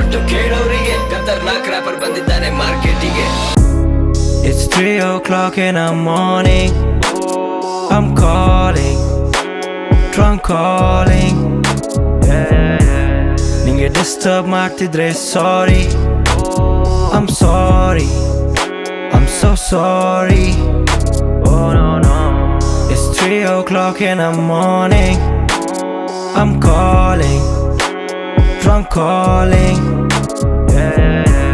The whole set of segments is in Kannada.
ಇಷ್ಟಪಟ್ಟು ಕೇಳೋರಿಗೆ ಖತರ್ನಾಕ್ ರ್ಯಾಪರ್ ಬಂದಿದ್ದಾನೆ ಮಾರ್ಕೆಟಿಗೆ. It's 3 o'clock in the morning. I'm calling, drunk calling. ನಿಂಗೆ ಡಿಸ್ಟರ್ಬ್ ಮಾಡ್ತಿದ್ರೆ sorry. I'm sorry, I'm so sorry. Oh no no. It's 3 o'clock in the morning. I'm calling, drunk calling.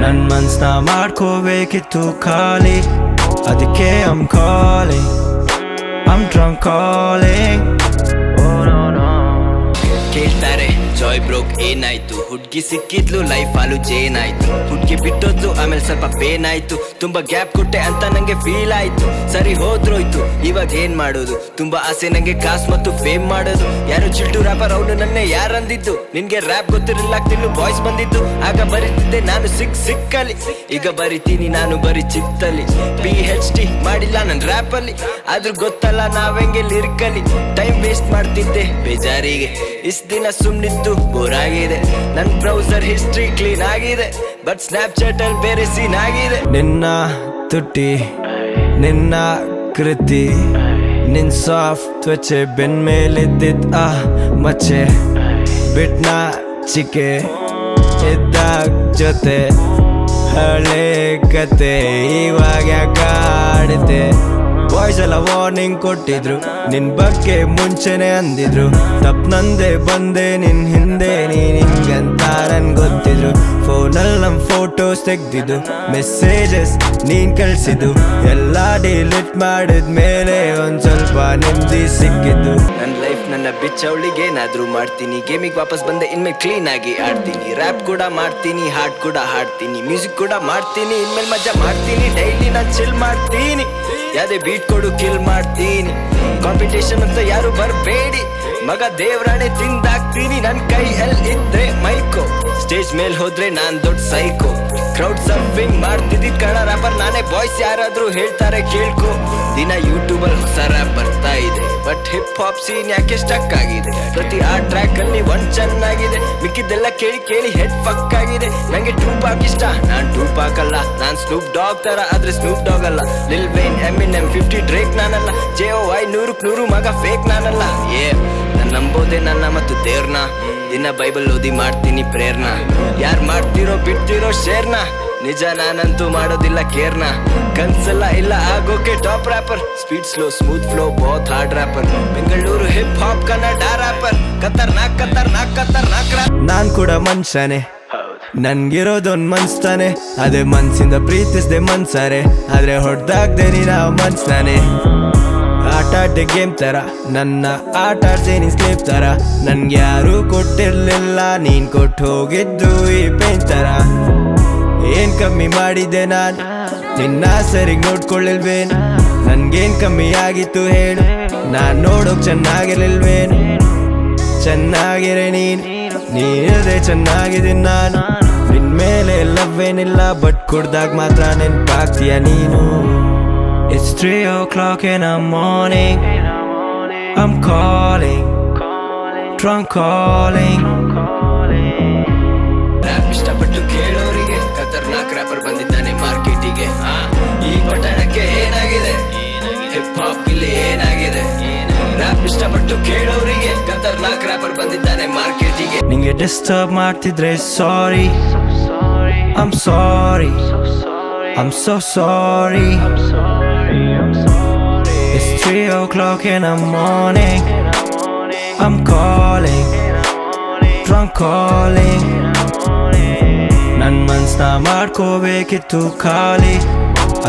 ನನ್ ಮನ್ಸ್ನ ಮಾಡ್ಕೋಬೇಕಿತ್ತು ಖಾಲಿ, ಅದಕ್ಕೆ I'm calling, I'm drunk calling. Oh no no. ಕೇಳ್ತಾರೆ ಜಾಯ್ ಬ್ರೋಕ್ ಏನಾಯ್ತು, ಹುಡ್ಗಿ ಸಿಕ್ಕಿದ್ಲು ಲೈಫ್ ಹಾಲು ಜೇನ್ ಆಯ್ತು, ಹುಡ್ಗಿ ಬಿಟ್ಟೋದ್ಲು ಆಮೇಲೆ ಸ್ವಲ್ಪ ಪೇನ್ ಆಯ್ತು, ತುಂಬಾ ಗ್ಯಾಪ್ ಕೊಟ್ಟೆ ಅಂತ ನಂಗೆ ಫೀಲ್ ಆಯ್ತು, ಸರಿ ಹೋದ್ರೋಯ್ತು ಇವಾಗ ಏನ್ ಮಾಡೋದು, ತುಂಬಾ ಆಸೆ ನಂಗೆ ಕಾಸ್ ಮತ್ತು ಫೇಮ್ ಮಾಡೋದು, ಯಾರು ಚಿಲ್ಟು ರ್ಯಾಪರ್ ಅವನು ನನ್ನೆ ಯಾರಂದಿದ್ದು, ನಿನ್ಗೆ ರ್ಯಾಪ್ ಗೊತ್ತಿರಲಿಲ್ಲ ತಿಳ್ಳು ಬಾಯ್ಸ್ ಬಂದಿದ್ದು, ಆಗ ಬರೀತಿದ್ದೆ ನಾನು ಸಿಕ್ಕಲ್ಲಿ, ಈಗ ಬರಿತೀನಿ ನಾನು ಬರೀ ಚಿತ್ತಲ್ಲಿ, PhD ಮಾಡಿಲ್ಲ ನನ್ ರ್ಯಾಪ್ ಅಲ್ಲಿ, ಆದ್ರೂ ಗೊತ್ತಲ್ಲ ನಾವೆಂಗೆ ಲಿರಿಕಲ್ಲಿ, ಟೈಮ್ ವೇಸ್ಟ್ ಮಾಡ್ತಿದ್ದೆ ಬೇಜಾರಿಗೆ, ಇಷ್ಟ ದಿನ ಸುಮ್ನಿದ್ದು ಬೋರ್ ಆಗಿದೆ, ನನ್ ಬ್ರೌಸರ್ ಹಿಸ್ಟ್ರಿ ಕ್ಲೀನ್ ಆಗಿದೆ, ಬಟ್ ಸ್ನ್ಯಾಪ್ಚಾಟ್ ಅಲ್ಲಿ ಬೇರೆ ಸೀನ್ ಆಗಿದೆ. ನಿನ್ನ ತುಟಿ, ನಿನ್ನ ಕೃತಿ, ನಿನ್ ಸಾಫ್ಟ್ ತ್ವಚೆ, ಬೆನ್ ಮೇಲಿದ್ದಿದ್ ಮಚ್ಚೆ, ಬಿಟ್ನ ಚಿಕೆ ಇದ್ದಾಗ ಜೊತೆ, ಹಳೆ ಕತೆ ಇವಾಗ ಕಾಡುತ್ತೆ, ಬಾಯ್ಸ್ ಎಲ್ಲ ವಾರ್ನಿಂಗ್ ಕೊಟ್ಟಿದ್ರು, ನಿನ್ ಬಗ್ಗೆ ಮುಂಚೆನೆ ಅಂದಿದ್ರು, ತಪ್ಪು ನಂದೆ ಬಂದೆ ನಿನ್ ಹಿಂದೆ ನೀನ್ ಹಿಂಗಂತ ನನ್ ಗೊತ್ತಿದ್ರು, ಫೋನಲ್ಲಿ ನಮ್ ಫೋಟೋಸ್ ತೆಗ್ದಿದ್ದು, ಮೆಸೇಜಸ್ ನೀನ್ ಕಳ್ಸಿದ್ದು, ಎಲ್ಲ ಡಿಲೀಟ್ ಮಾಡಿದ್ಮೇಲೆ ಒಂದ್ ಸ್ವಲ್ಪ ನೆಮ್ಮದಿ ಸಿಕ್ಕಿದ್ದು. ನನ್ ಲೈಫ್ ನನ್ನ ಬಿಚ್ ಅವಳಿಗೆ ಏನಾದ್ರೂ ಮಾಡ್ತೀನಿ, ಗೇಮಿಗೆ ವಾಪಸ್ ಬಂದೆ ಇನ್ಮೇಲೆ ಕ್ಲೀನ್ ಆಗಿ ಆಡ್ತೀನಿ, ರ್ಯಾಪ್ ಕೂಡ ಮಾಡ್ತೀನಿ, ಹಾಡ್ ಕೂಡ ಹಾಡ್ತೀನಿ, ಮ್ಯೂಸಿಕ್ ಕೂಡ ಮಾಡ್ತೀನಿ, ಇನ್ಮೇಲೆ ಮಜಾ ಮಾಡ್ತೀನಿ, ಡೈಲಿ ನಾನ್ ಚಿಲ್ ಮಾಡ್ತೀನಿ, ಯಾವ್ದೇ ಬೀಟ್ ಕೊಡು ಕಿಲ್ ಮಾಡ್ತೀನಿ, ಕಾಂಪಿಟೇಷನ್ ಅಂತ ಯಾರು ಬರ್ಬೇಡಿ, ಮಗ ದೇವ್ರಾಣೆ ತಿಂದಾಕ್ತೀನಿ, ನನ್ ಕೈ ಎಲ್ ಇದ್ರೆ ಮೈಕೋ, ಸ್ಟೇಜ್ ಮೇಲ್ ಹೋದ್ರೆ ನಾನ್ ದೊಡ್ಡ ಸೈಕೋ, ಕ್ರೌಡ್ ಸರ್ಫಿಂಗ್ ಮಾಡ್ತಿದ್ದಿದ್ ಕಣ ರ್ಯಾಪರ್ ನಾನೇ, ಬಾಯ್ಸ್ ಯಾರಾದ್ರೂ ಹೇಳ್ತಾರೆ ಕೇಳ್ಕೊ, ದಿನ ಯೂಟ್ಯೂಬ್ ಅಲ್ಲಿ ಹೊಸ ರ್ಯಾಪ್ ಬರ್ತಾ ಇದೆ, ಬಟ್ ಹಿಪ್ ಹಾಪ್ ಸೀನ್ ಯಾಕೆ ಸ್ಟಕ್ ಆಗಿದೆ, ಪ್ರತಿ ಆ ಟ್ರ್ಯಾಕ್ ಅಲ್ಲಿ ಒಂದ್ ಚೆನ್ನಾಗಿದೆ, ಮಿಕ್ಕಿದ್ದೆಲ್ಲ ಕೇಳಿ ಕೇಳಿ ಹೆಡ್ ಫಕ್ ಆಗಿದೆ, ನಂಗೆ ಟೂಪಾಕ್ ಇಷ್ಟ ನಾನ್ ಟೂಪಾಕ್ ಅಲ್ಲ, ನಾನ್ ಸ್ನೂಪ್ ಡಾಗ್ ತರ ಆದ್ರೆ ಸ್ನೂಪ್ ಡಾಗ್ ಅಲ್ಲ, ಲಿಲ್ ವೇನ್ Eminem 50 ಡ್ರೇಕ್ ನಾನಲ್ಲ, JOY 100 ಮಗ ಫೇಕ್ ನಾನಲ್ಲ, ನಾನ್ ನಂಬೋದೆ ನನ್ನ ಮತ್ತು ದೇವ್ರನ್ನ, ದಿನ ಬೈಬಲ್ ಓದಿ ಮಾಡ್ತೀನಿ ಪ್ರೇರ್ನ, ಯಾರ್ ಮಾಡ್ತಿರೋ ಬಿಡ್ತಿರೋ ಶೇರ್ನ, ನಿಜ ನಾನಂತೂ ಮಾಡೋದಿಲ್ಲ ಕೇರ್ನ, ಕನ್ಸಲ್ಲ ಇಲ್ಲ ಆಗೋಕೆ top rapper, speed slow smooth flow ಬಹುತ್ hard rapper, Bengaluru hip hop Kannada rapper, ಖತರ್ನಾಕ್ ಖತರ್ನಾಕ್ ಖತರ್ನಾಕ್ ರ್ಯಾಪ್. ನಾನ್ ಕೂಡ ಮನುಷ್ಯನೇ, ನನ್ಗಿರೋದೊಂದ್ ಮನ್ಸ್ತಾನೆ, ಅದೇ ಮನ್ಸಿಂದ ಪ್ರೀತಿಸ್ದೆ ಮನ್ಸಾರೆ, ಆದ್ರೆ ಹೊಡ್ದಾಗ್ದೆ ನೀನ ಮನ್ಸ್ತಾನೆ, ಆಟ ಆಡ್ದೆ ಗೇಮ್ ತರ, ನನ್ನ ಆಟ ಆಡ್ದೆ ನೀನ್ ಸ್ಲೇಪ್ ತರ, ನನ್ಗೆ ಯಾರು ಕೊಟ್ಟಿರ್ಲಿಲ್ಲ ನೀನ್ ಕೊಟ್ಟು ಹೋಗಿದ್ದು ಈ ಪೇನ್ ತರ, ಏನ್ ಕಮ್ಮಿ ಮಾಡಿದ್ದೆ ನಾನ್ ನಿನ್ನ ಸರಿಗ್ ನೋಡ್ಕೊಳ್ಳಿಲ್ವೇನು, ನನ್ಗೇನ್ ಕಮ್ಮಿ ಆಗಿತ್ತು ಹೇಳು, ನಾನ್ ನೋಡೋಕ್ ಚೆನ್ನಾಗಿರ್ಲಿಲ್ವೇನು, ಚೆನ್ನಾಗಿರೆ ನೀನಿದೆ ಚೆನ್ನಾಗಿದ್ದೀನಿ ನಾನು, ನಿನ್ ಮೇಲೆ ಲವ್ ಏನಿಲ್ಲ ಬಟ್ ಕುಡ್ದಾಗ ಮಾತ್ರ ನೆನ್ಪಾಗ್ತೀಯ ನೀನು. It's 3 o'clock in the morning. I'm calling, drunk calling. Rap ಇಷ್ಟಪಟ್ಟು ಕೇಳೋರಿಗೆ ಖತರ್ನಾಕ್ ರ್ಯಾಪರ್ ಬಂದಿದ್ದಾನೆ ಮಾರ್ಕೆಟಿಗೆ, ಈ ಪಟ್ಟಣಕ್ಕೆ ಏನಾಗಿದೆ, ಹಿಪ್ ಹಾಪ್ ಇಲ್ಲಿ ಏನಾಗಿದೆ, ರ್ಯಾಪ್ ಇಷ್ಟಪಟ್ಟು ಕೇಳೋರಿಗೆ ಖತರ್ನಾಕ್ ರ್ಯಾಪರ್ ಬಂದಿದ್ದಾನೆ ಮಾರ್ಕೆಟಿಗೆ. ನಿಂಗೆ ಡಿಸ್ಟರ್ಬ್ ಮಾಡ್ತಿದ್ರೆ ಸಾರಿ, I'm sorry, I'm so sorry. It's 3 o'clock in the morning. I'm calling, drunk calling. ನನ್ ಮನ್ಸ್ನ ಮಾಡ್ಕೋಬೇಕಿತ್ತು ಖಾಲಿ,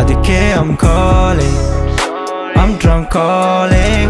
ಅದಕ್ಕೆ I'm calling, I'm drunk calling.